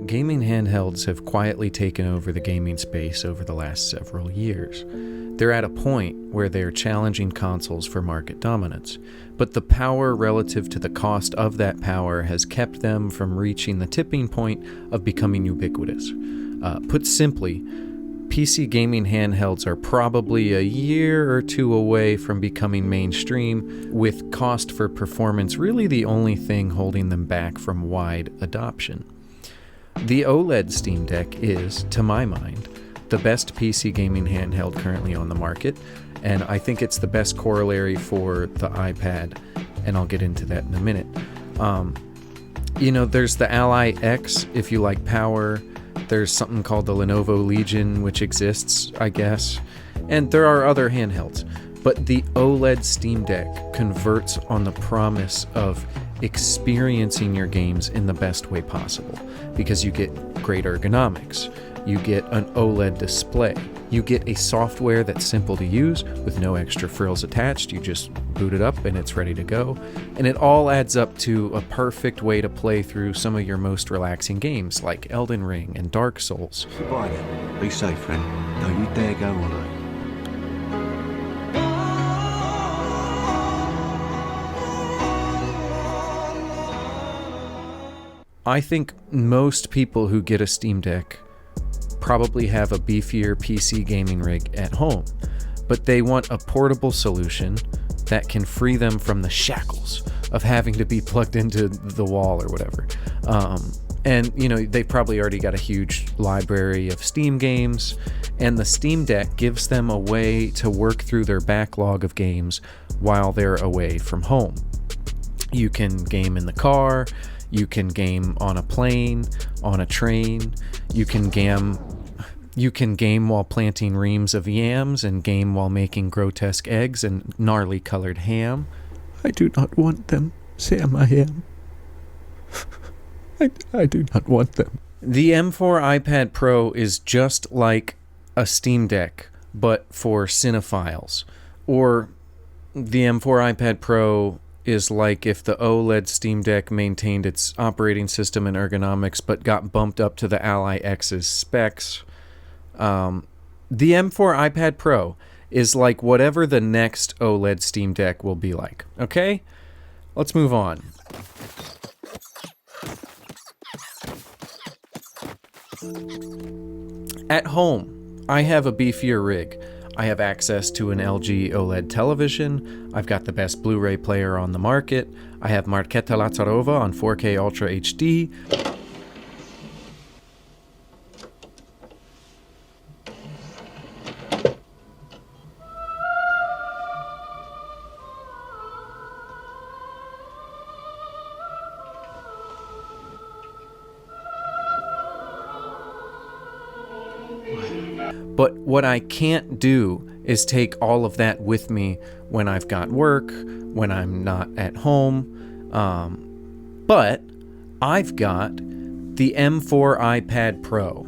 gaming handhelds have quietly taken over the gaming space over the last several years. They're at a point where they're challenging consoles for market dominance, but the power relative to the cost of that power has kept them from reaching the tipping point of becoming ubiquitous. Put simply, PC gaming handhelds are probably a year or two away from becoming mainstream, with cost for performance really the only thing holding them back from wide adoption. The OLED Steam Deck is, to my mind, the best PC gaming handheld currently on the market, and I think it's the best corollary for the iPad, and I'll get into that in a minute. There's the Ally X if you like power. There's something called the Lenovo Legion, which exists, I guess, and there are other handhelds. But the OLED Steam Deck converts on the promise of experiencing your games in the best way possible, because you get great ergonomics, you get an OLED display, you get a software that's simple to use with no extra frills attached. You just boot it up and it's ready to go, and it all adds up to a perfect way to play through some of your most relaxing games like Elden Ring and Dark Souls. Goodbye then. Be safe, friend. Don't you dare go on it. I think most people who get a Steam Deck probably have a beefier PC gaming rig at home, but they want a portable solution that can free them from the shackles of having to be plugged into the wall or whatever. They've probably already got a huge library of Steam games, and the Steam Deck gives them a way to work through their backlog of games while they're away from home. You can game in the car, you can game on a plane, on a train, you can game while planting reams of yams, and game while making grotesque eggs and gnarly colored ham. I do not want them, Sam, I am. I do not want them. The M4 iPad Pro is just like a Steam Deck, but for cinephiles. Or the M4 iPad Pro is like if the OLED Steam Deck maintained its operating system and ergonomics but got bumped up to the Ally X's specs. The M4 iPad Pro is like whatever the next OLED Steam Deck will be like. Okay? Let's move on. At home, I have a beefier rig. I have access to an LG OLED television. I've got the best Blu-ray player on the market. I have Marketa Lazarova on 4K Ultra HD. But what I can't do is take all of that with me when I've got work, when I'm not at home. But I've got the M4 iPad Pro.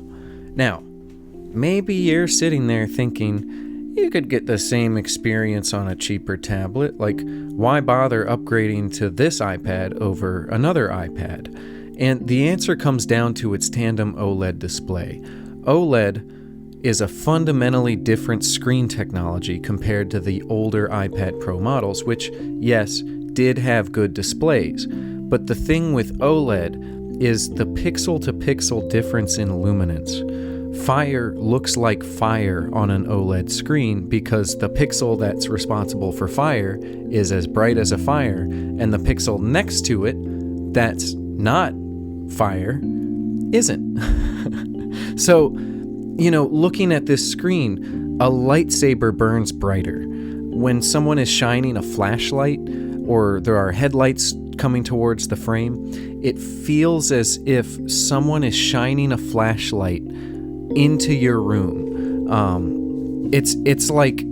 Now, maybe you're sitting there thinking you could get the same experience on a cheaper tablet. Like, why bother upgrading to this iPad over another iPad? And the answer comes down to its Tandem OLED display. OLED is a fundamentally different screen technology compared to the older iPad Pro models, which, yes, did have good displays. But the thing with OLED is the pixel-to-pixel difference in luminance. Fire looks like fire on an OLED screen because the pixel that's responsible for fire is as bright as a fire, and the pixel next to it that's not fire isn't. So, looking at this screen, a lightsaber burns brighter. When someone is shining a flashlight or there are headlights coming towards the frame, it feels as if someone is shining a flashlight into your room. It's like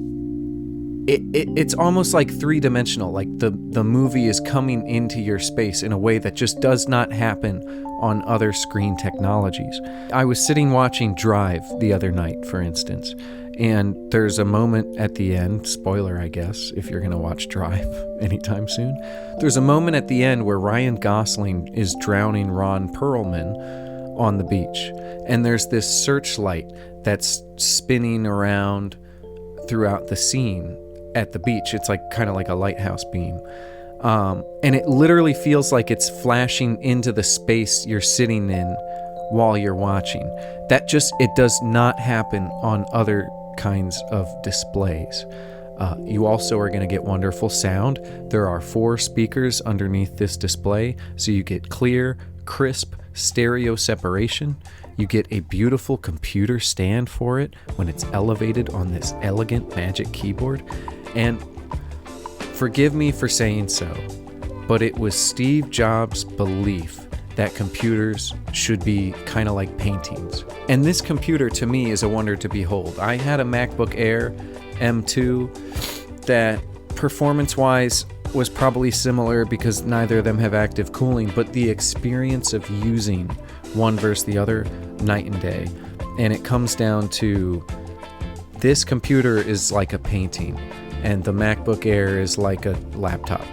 it's almost like three-dimensional, like the movie is coming into your space in a way that just does not happen on other screen technologies. I was sitting watching Drive the other night, for instance, and there's a moment at the end, spoiler I guess, if you're going to watch Drive anytime soon, there's a moment at the end where Ryan Gosling is drowning Ron Perlman on the beach. And there's this searchlight that's spinning around throughout the scene at the beach. It's like kind of like a lighthouse beam. And it literally feels like it's flashing into the space you're sitting in while you're watching. It does not happen on other kinds of displays. You also are going to get wonderful sound. There are 4 speakers underneath this display, so you get clear, crisp stereo separation. You get a beautiful computer stand for it when it's elevated on this elegant Magic Keyboard. And forgive me for saying so, but it was Steve Jobs' belief that computers should be kind of like paintings. And this computer to me is a wonder to behold. I had a MacBook Air M2 that performance-wise was probably similar because neither of them have active cooling, but the experience of using one versus the other, night and day. And it comes down to this computer is like a painting and the MacBook Air is like a laptop.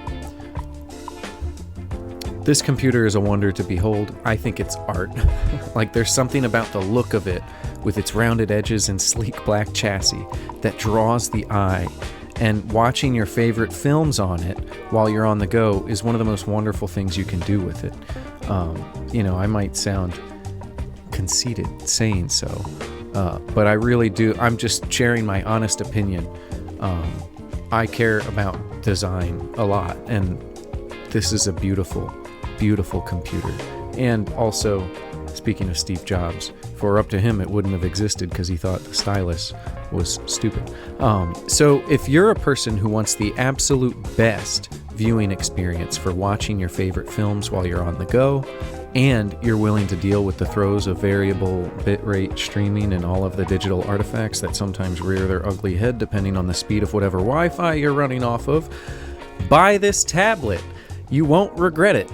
This computer is a wonder to behold. I think it's art. Like there's something about the look of it with its rounded edges and sleek black chassis that draws the eye. And watching your favorite films on it while you're on the go is one of the most wonderful things you can do with it. I might sound conceited saying so, but I really do. I'm just sharing my honest opinion. I care about design a lot, and this is a beautiful, beautiful computer. And also, speaking of Steve Jobs, for up to him, it wouldn't have existed because he thought the stylus was stupid. So if you're a person who wants the absolute best viewing experience for watching your favorite films while you're on the go, and you're willing to deal with the throes of variable bitrate streaming and all of the digital artifacts that sometimes rear their ugly head depending on the speed of whatever Wi-Fi you're running off of, buy this tablet. You won't regret it.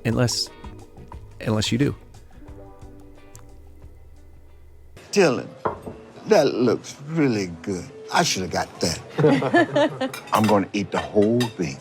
Unless you do. Dylan, that looks really good. I should have got that. I'm going to eat the whole thing.